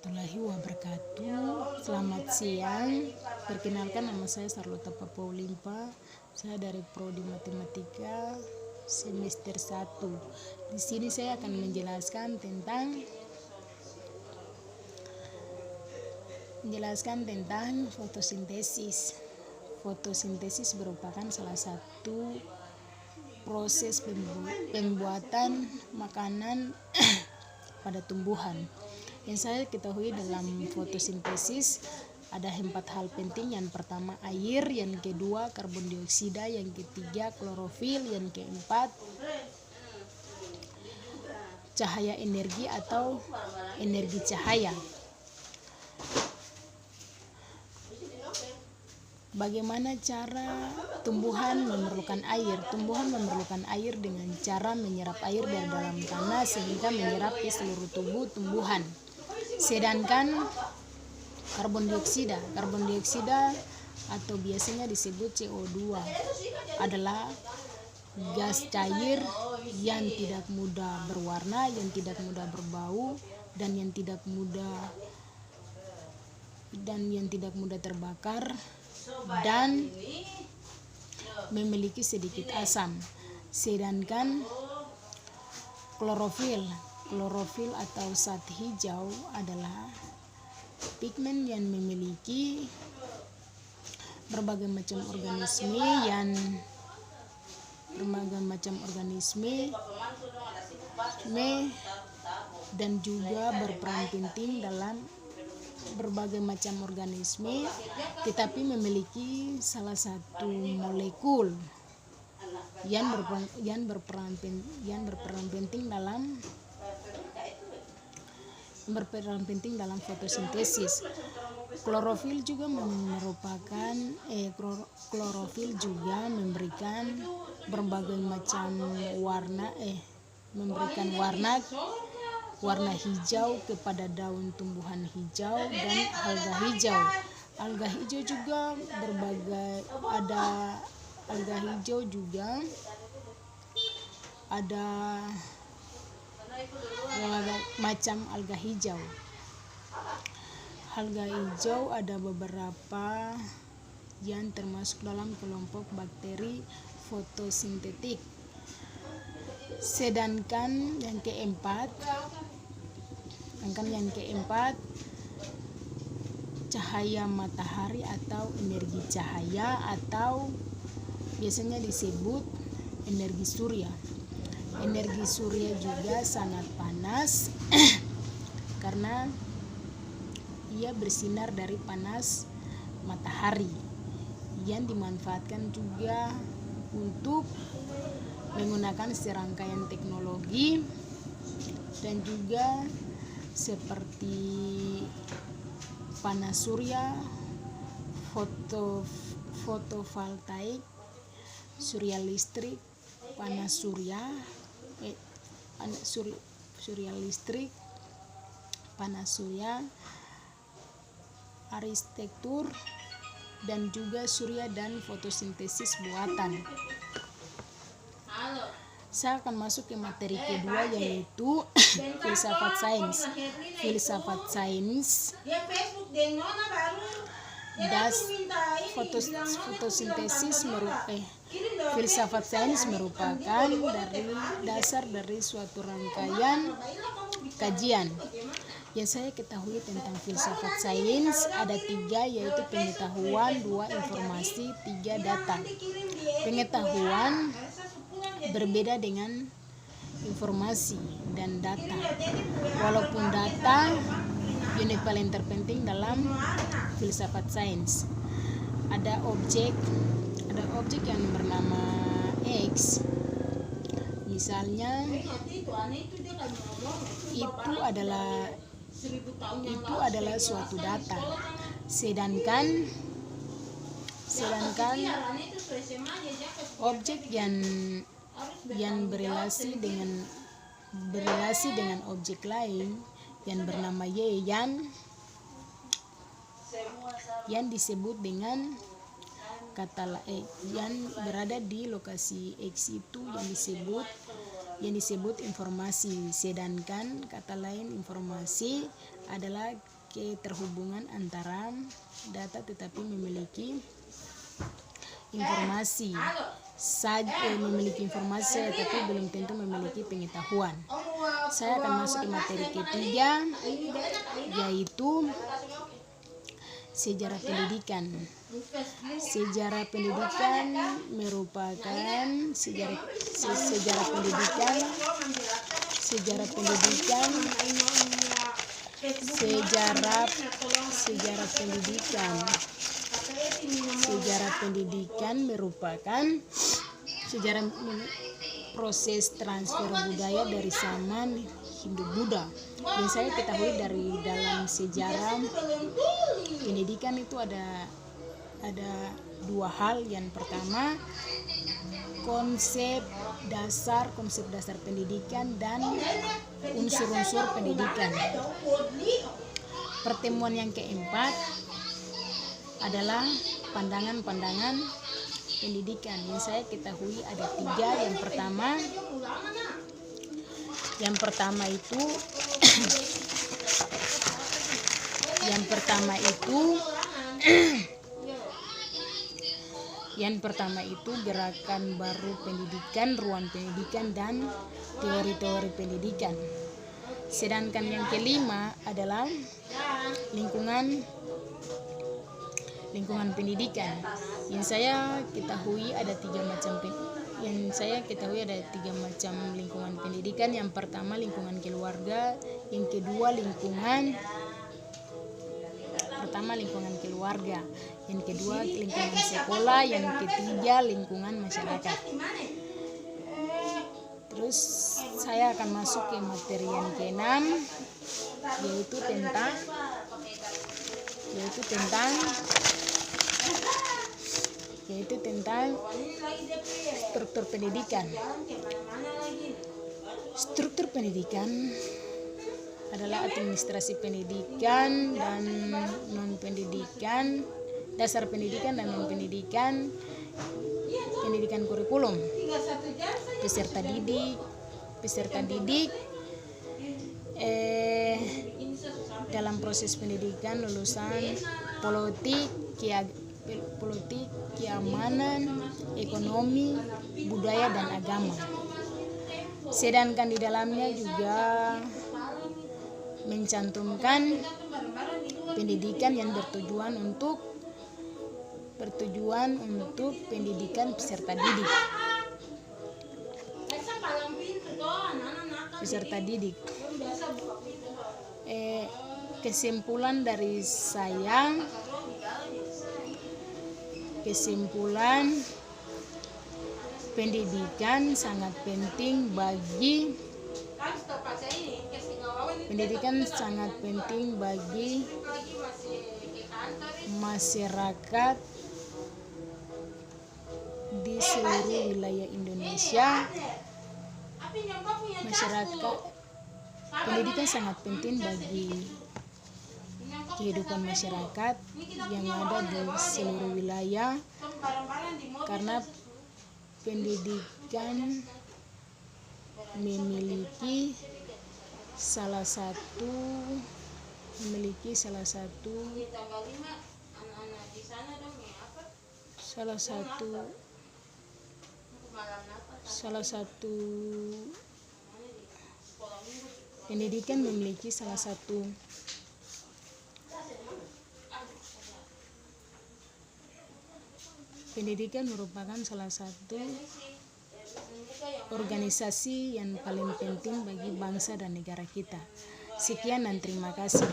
warahmatullahi wabarakatuh. Selamat siang. Perkenalkan, nama saya Sarlota Papaulimpa. Saya dari Prodi Matematika semester 1. Di sini saya akan menjelaskan tentang fotosintesis. Fotosintesis merupakan salah satu proses pembuatan makanan pada tumbuhan. Yang saya ketahui dalam fotosintesis ada 4 hal penting. Yang pertama air, yang kedua karbon dioksida, yang ketiga klorofil, yang keempat cahaya energi atau energi cahaya. Bagaimana cara tumbuhan memerlukan air? Tumbuhan memerlukan air dengan cara menyerap air dari dalam tanah sehingga menyerap ke seluruh tubuh tumbuhan. Sedangkan karbon dioksida atau biasanya disebut CO2 adalah gas cair yang tidak mudah berwarna, yang tidak mudah berbau, dan yang tidak mudah terbakar dan memiliki sedikit asam. Sedangkan klorofil atau zat hijau adalah pigmen yang memiliki berbagai macam organisme dan juga berperan penting dalam berbagai macam organisme, tetapi memiliki salah satu molekul yang berperan penting dalam fotosintesis. Klorofil juga memberikan berbagai macam warna hijau kepada daun tumbuhan hijau dan alga hijau. Alga hijau juga ada macam alga hijau. Alga hijau ada beberapa yang termasuk dalam kelompok bakteri fotosintetik. Sedangkan yang keempat cahaya matahari atau energi cahaya atau biasanya disebut energi surya. Energi surya juga sangat panas karena ia bersinar dari panas matahari yang dimanfaatkan juga untuk menggunakan serangkaian teknologi dan juga seperti panas surya, fotovoltaik, surya listrik, panas surya, arsitektur, dan juga surya dan fotosintesis buatan. Saya akan masuk ke materi kedua, yaitu filsafat sains. Filsafat sains merupakan dasar dari suatu rangkaian kajian. Yang saya ketahui tentang filsafat sains ada 3, yaitu pengetahuan, 2 informasi, 3 data. Pengetahuan berbeda dengan informasi dan data. Walaupun data yang paling terpenting dalam filsafat sains. Ada objek yang bernama X. Misalnya itu adalah suatu data. Sedangkan objek yang berelasi dengan objek lain yang bernama Y yang disebut dengan kata yang berada di lokasi X itu yang disebut informasi. Sedangkan kata lain informasi adalah keterhubungan antara data tetapi memiliki informasi memiliki informasi tapi belum tentu memiliki pengetahuan. Saya akan masuk ke materi ketiga, yaitu sejarah pendidikan. Sejarah pendidikan merupakan sejarah pendidikan merupakan sejarah proses transfer budaya dari zaman Hindu-Buddha. Yang saya ketahui dari dalam sejarah pendidikan itu ada dua hal. Yang pertama, konsep dasar pendidikan dan unsur-unsur pendidikan. Pertemuan yang keempat adalah pandangan-pandangan pendidikan. Yang saya ketahui ada 3. Yang pertama itu gerakan baru pendidikan, ruang pendidikan, dan teori-teori pendidikan. Sedangkan yang kelima adalah lingkungan pendidikan. Yang saya ketahui ada 3 macam lingkungan pendidikan. Yang pertama lingkungan keluarga, yang kedua lingkungan sekolah, yang ketiga lingkungan masyarakat. Terus saya akan masuk ke materi yang ke-6, yaitu tentang struktur pendidikan. Struktur pendidikan adalah administrasi pendidikan dan non-pendidikan, dasar pendidikan dan non-pendidikan, pendidikan kurikulum, peserta didik dalam proses pendidikan, lulusan politik, keamanan, ekonomi, budaya, dan agama. Sedangkan di dalamnya juga mencantumkan pendidikan yang bertujuan untuk pendidikan peserta didik. Kesimpulan dari saya, pendidikan sangat penting bagi masyarakat di seluruh wilayah Indonesia. Pendidikan sangat penting bagi kehidupan masyarakat yang ada di seluruh wilayah, karena pendidikan memiliki salah satu pendidikan memiliki salah satu pendidikan merupakan salah satu organisasi yang paling penting bagi bangsa dan negara kita. Sekian dan terima kasih.